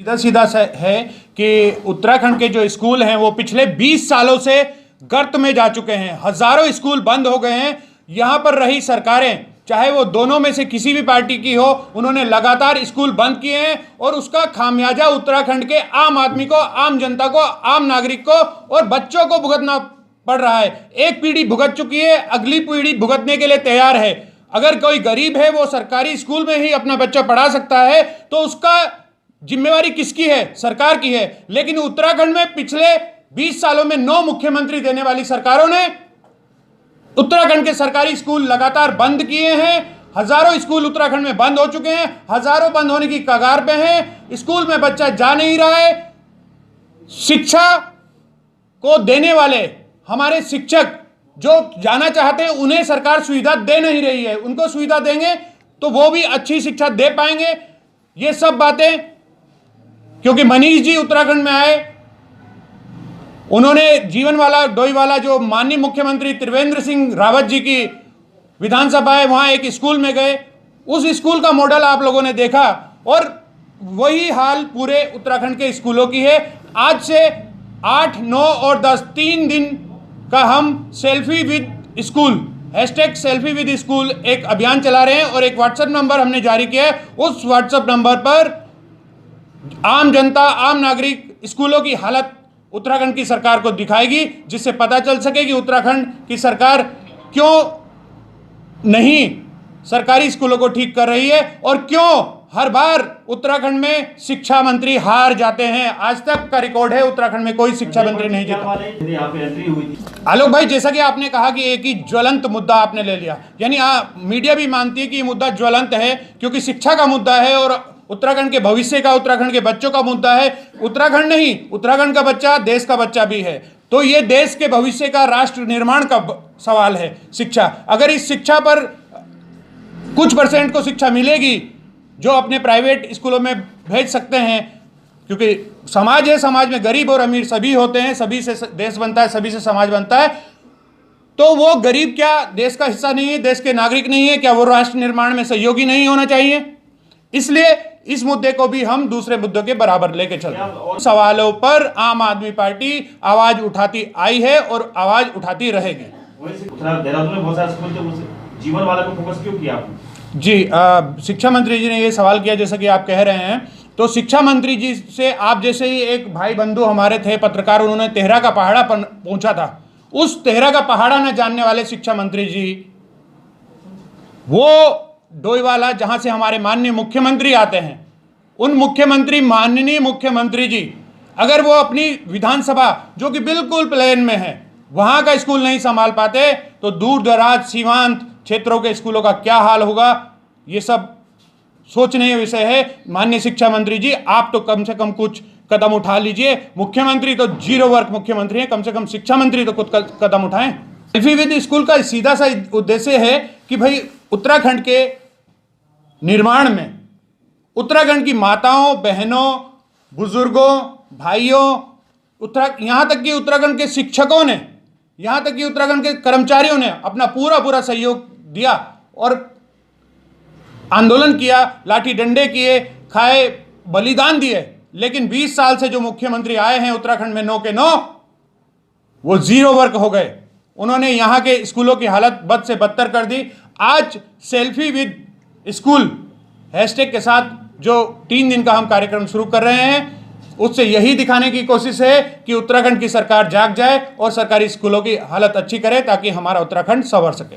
सीधा सीधा है कि उत्तराखंड के जो स्कूल हैं वो पिछले 20 सालों से गर्त में जा चुके हैं। हजारों स्कूल बंद हो गए हैं। यहां पर रही सरकारें, चाहे वो दोनों में से किसी भी पार्टी की हो, उन्होंने लगातार स्कूल बंद किए हैं और उसका खामियाजा उत्तराखंड के आम आदमी को, आम जनता को, आम नागरिक को और बच्चों को भुगतना पड़ रहा है। एक पीढ़ी भुगत चुकी है, अगली पीढ़ी भुगतने के लिए तैयार है। अगर कोई गरीब है वो सरकारी स्कूल में ही अपना बच्चा पढ़ा सकता है तो उसका जिम्मेवारी किसकी है? सरकार की है। लेकिन उत्तराखंड में पिछले 20 सालों में 9 मुख्यमंत्री देने वाली सरकारों ने उत्तराखंड के सरकारी स्कूल लगातार बंद किए हैं। हजारों स्कूल उत्तराखंड में बंद हो चुके हैं, हजारों बंद होने की कगार पे हैं। स्कूल में बच्चा जा नहीं रहा है। शिक्षा को देने वाले हमारे शिक्षक जो जाना चाहते हैं उन्हें सरकार सुविधा दे नहीं रही है। उनको सुविधा देंगे तो वो भी अच्छी शिक्षा दे पाएंगे। ये सब बातें, क्योंकि मनीष जी उत्तराखंड में आए, उन्होंने जीवनवाला डोईवाला जो माननीय मुख्यमंत्री त्रिवेंद्र सिंह रावत जी की विधानसभा है, वहां एक स्कूल में गए। उस स्कूल का मॉडल आप लोगों ने देखा और वही हाल पूरे उत्तराखंड के स्कूलों की है। आज से 8, 9 और 10 3 दिन का हम selfie with school #selfie with school एक अभियान चला रहे हैं और एक व्हाट्सएप नंबर हमने जारी किया है। उस व्हाट्सएप नंबर पर आम जनता, आम नागरिक स्कूलों की हालत उत्तराखंड की सरकार को दिखाएगी, जिससे पता चल सके कि उत्तराखंड की सरकार क्यों नहीं सरकारी स्कूलों को ठीक कर रही है और क्यों हर बार उत्तराखंड में शिक्षा मंत्री हार जाते हैं। आज तक का रिकॉर्ड है, उत्तराखंड में कोई शिक्षा मंत्री नहीं जीता। आलोक भाई, जैसा कि आपने कहा कि एक ही ज्वलंत मुद्दा आपने ले लिया, यानी मीडिया भी मानती है कि ये मुद्दा ज्वलंत है क्योंकि शिक्षा का मुद्दा है और उत्तराखंड के भविष्य का, उत्तराखंड के बच्चों का मुद्दा है। उत्तराखंड नहीं, उत्तराखंड का बच्चा देश का बच्चा भी है। तो ये देश के भविष्य का, राष्ट्र निर्माण का सवाल है शिक्षा। अगर इस शिक्षा पर कुछ % को शिक्षा मिलेगी जो अपने प्राइवेट स्कूलों में भेज सकते हैं, क्योंकि समाज है, समाज में गरीब और अमीर सभी होते हैं, सभी से देश बनता है, सभी से समाज बनता है। तो वो गरीब क्या देश का हिस्सा नहीं है, देश के नागरिक नहीं है? क्या वो राष्ट्र निर्माण में सहयोगी नहीं होना चाहिए? इसलिए इस मुद्दे को भी हम दूसरे मुद्दों के बराबर लेके चलते हैं। सवालों पर आम आदमी पार्टी आवाज उठाती आई है और आवाज उठाती रहेगी। देहरादून में बहुत सारे स्कूल थे, जीवन वाला को फोकस क्यों किया आपने? जी, शिक्षा मंत्री जी ने ये सवाल किया, जैसा कि आप कह रहे हैं। तो शिक्षा मंत्री जी से आप जैसे ही एक भाई बंधु हमारे थे पत्रकार, उन्होंने तेहरा का पहाड़ा पहुंचा था। उस तेहरा का पहाड़ा न जानने वाले शिक्षा मंत्री जी, वो डोईवाला जहां से हमारे माननीय मुख्यमंत्री आते हैं, उन मुख्यमंत्री, माननीय मुख्यमंत्री जी, अगर वो अपनी विधानसभा जो कि बिल्कुल प्लेन में है वहां का स्कूल नहीं संभाल पाते तो दूर दराज सीमांत क्षेत्रों के स्कूलों का क्या हाल होगा, ये सब सोचने का विषय है। माननीय शिक्षा मंत्री जी, आप तो कम से कम कुछ कदम उठा लीजिए। मुख्यमंत्री तो 0 वर्ग मुख्यमंत्री हैं, कम से कम शिक्षा मंत्री तो कुछ कदम उठाएं। सेल्फी विद स्कूल का सीधा सा उद्देश्य है कि भाई उत्तराखंड के निर्माण में उत्तराखंड की माताओं, बहनों, बुजुर्गों, भाइयों, यहाँ तक कि उत्तराखंड के शिक्षकों ने, यहाँ तक कि उत्तराखंड के कर्मचारियों ने अपना पूरा सहयोग दिया और आंदोलन किया, लाठी डंडे किए, खाए, बलिदान दिए। लेकिन 20 साल से जो मुख्यमंत्री आए हैं उत्तराखंड में 9 के 9, वो 0 वर्ग हो गए। उन्होंने यहाँ के स्कूलों की हालत बद से बदतर कर दी। आज सेल्फी विद स्कूल # के साथ जो 3 दिन का हम कार्यक्रम शुरू कर रहे हैं, उससे यही दिखाने की कोशिश है कि उत्तराखंड की सरकार जाग जाए और सरकारी स्कूलों की हालत अच्छी करे ताकि हमारा उत्तराखंड संवर सके।